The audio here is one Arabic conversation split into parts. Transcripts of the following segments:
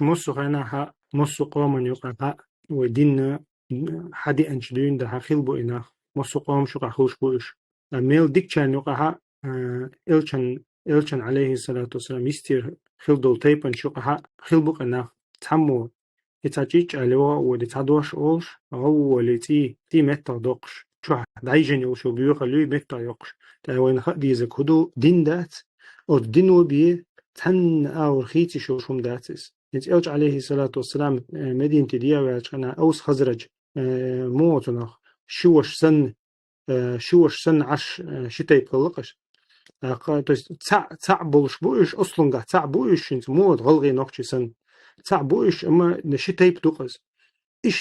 مصر هنا مصر قوم يقع ودين حدي أنشدين ده حخيل بو إنا مصر قوم شو قحوش بوش ميل ديك كان يقع إلشان عليه الصلاة والسلام يستير خيل دول تيبن شو قح خيل بو إنا تحمو يتاجيج عليوا وديتادوش أولش هو اللي تي متى دوقش شو دايجن يوشو بيوخلوي متى يوقش وين خدي زكودو دين دات أو دينو بيه تن أو رخيتي شو شوم داتس إلش عليه الصلاة والسلام مدينة ديا وعشنا أوس خزرج موتنا شوش سن عش شتاي بقلقش то есть ца болш буиш ослунга ца буиш инс мод голги нохчи сен ца буиш ама ншитаи птуқас иш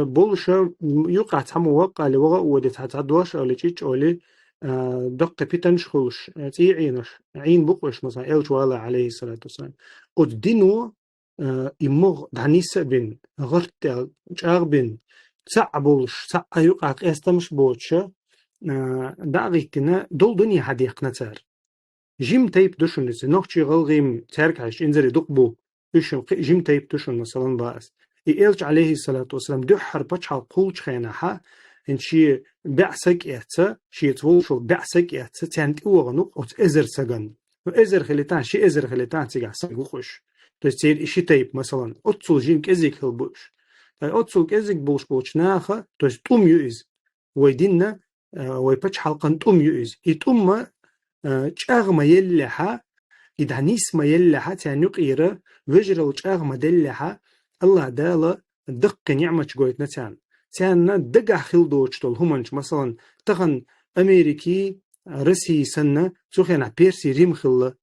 болш юқа цаму ваqa лева уди ца دوش оли чич оли دق بيتنش خلش تي عينش عين بقش مثلا إلش ولا عليه الصلاة والسلام الدينو إمغ دانيس بن غرت جار بن صعبولش صعيق استمش بوتش داغيتنا دول دنيا حديقنا تار جيم تايب دوشن لسه نوخشي غلغيم تاركاش انزري دقبو إيش جيم تايب دوشن مثلا باس إلش عليه الصلاة والسلام دحر بتشال قولش خينها إن شيء بعسك إحسا شيء تقول شو بعسك إحسا تانت أوغنو أو تأزر سجن وأزر خليتان شيء أزر خليتان تيجي سجوخش تصير إشي تايب مثلا أتصل جيم كزيك هالبوش أتصل كزيك بوش ناخا تقوم يؤز ويدينا ويبتش حلقان تقوم يؤز يتقوم تشاغما يلحا إدانيس ما يلحا تاني قيرة وجرل تشاغما دلحا الله دالا دق نعمة جويت نتان تان دقع خلدو تشتول همانش مثلا تغن أمريكي روسي سنة سوخينا بيرسي ريم خلا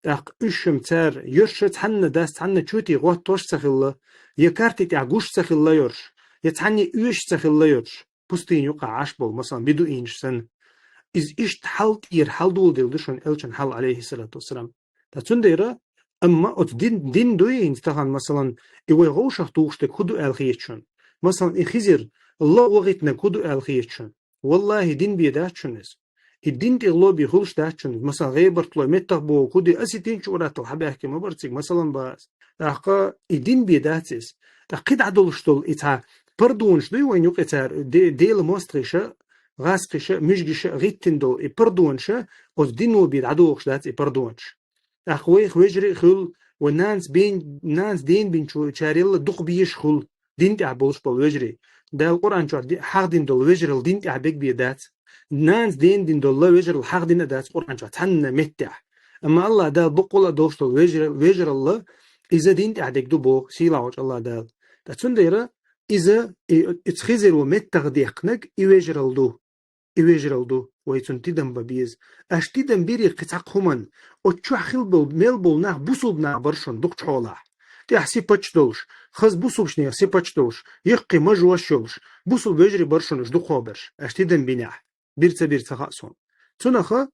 اق اشم تار يرش تحن داس تحن تشوتي غوات توش تخلا يكارتي تعقوش تخلا يرش يتحني ايش تخلا يرش بوستين يقع عشبول مثلا بدو إنش سنة إز إيش حلت حلدول دلدشون إلشان حل عليه الصلاة والسلام تاتونديرا أما أت دين دوين تغن مثلا إيوه غوشة توشتك خدو الخيتشون مثلا إخزر الله وغيتنا خدو الخيتشون والله دين بيداتشونس الدين دي الله بيخلش داتشونس مثلا غيبرت لو متقبو خدو أسيتين شورات الحبة أحكي ما برتك مثلا باس أحقا الدين بيداتس أقيد عدولشتول إتا بردونش دوي وين يوق إتا ديل مستريشة غاسقشة مشجشة غيتندو إبردونشة أو دينو بيد عدوش دات إبردونش أخوي خويجري خل ونانس بين نانس دين بين شو شاريل دق بيش خل دين تعبولش بالوجري ده القرآن شو حق دين دول وجري دين تعبك بيدات نانس دين دول وجري حق دين دات القرآن شو تحن متع أما الله ده بقول دوش دول وجري الله إذا دين تعبك دبو سيلاوج الله ده تسنديرة إذا اتخزر ومتع ديقنك يوجري دو إيجرالدو ويتون تيدم ببيز أش تيدم بيري قطعق همان أو تشو خلبل ميلبل ناخ بوصل ناخ برشون دوك تحولح تيح سيباتش دولش خز بوصل شنيا سيباتش دولش يقي مجوش شولش بوصل بيجري برشونش دو خوابرش أش تيدم بيناح بيرتا خاصون تونخا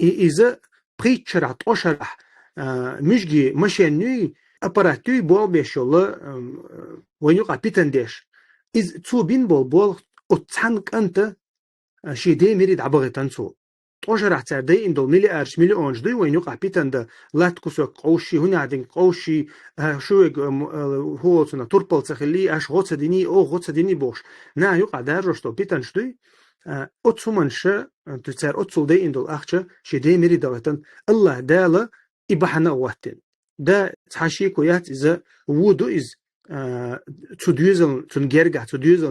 إذا بريتشر عطوشرح مشجي مشيني أباراتوي بول بيشولا وين يقع بيتنديش إذ تو بين بول أتحنك أنت شيء دي مريد عبغي تنسو توجر اعتادي إن دول ملي أرش ملي أونج دي وين يقع بيتن ده لا تكسو قوشي هنا عدين قوشي شو هو تنا تربل تخلي أش غوت ديني أو غوت ديني بوش نا يقع دارجش تو بيتن شدي أتسمنش تسير أتسل دي إن دول أخشى شيء دي مريد دوتن الله دالا إبحنا واتن ده تحشيكو يات إذا وودو إز تدوزن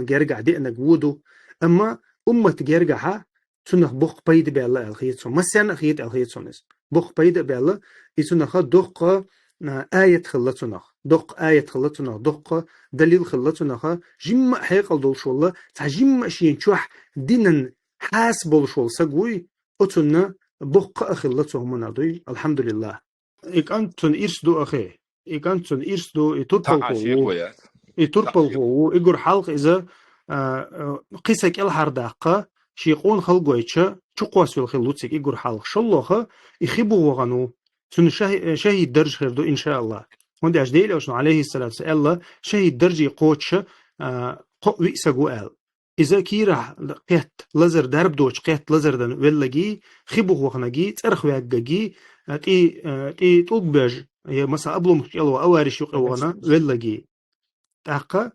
جرجع دي انك وودو اما تجرجعها تنخ بوخ بيد بالله الخيتسون مثلا خيت الخيتسونس بوخ بيد بالله يتنخ دق آية خلتنخ دق آية خلتنخ دق دليل خلتنخ جم حيقل دول شولا تجم شين شوح دينن حاسبول شول سقوي أتنا بوخ خلتهم من أضي الحمد لله إك أنتن إرسدو أخي إك أنتن إرسدو يتربل هو يقول حلق إذا قيسك الحرداقة شيقون خلقويتشا تقواس في الخلوتسك يقول حلق شلوخة يخيبوا وغنو سن شهيد درج خيردو إن شاء الله وندي أجديل أوشن عليه الصلاة والسلام شهيد درجي قوتشا قوي سقوال إذا كيرا قيت لزر درب دوش قيت لزر دن ولجي خيبوا وغنجي ترخ وعججي تي تلبج مثلا أبلو مشيلو أوارش يقوانا ولجي تاقا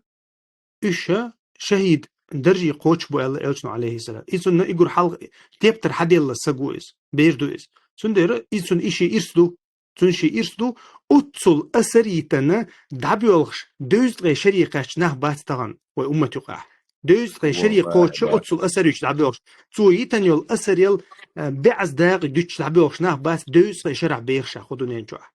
إيشا شهيد درجي قوش بو الله إلشنا عليه السلام إيسون إيجور حلق تيبتر حد يلا سجويس بيردو إس سندر إيسون إيشي إرسلو تنشي إرسلو أتصل أسريتنا دعبيولخش دوز غي شريقاش نه باستغن وأمة يقع دوز غي شريقوش أتصل أسريش دعبيولخش تو يتن يول أسريل بعز داق دوش دعبيولخش نه باس دوز غي شرع بيرشا خدونين جوا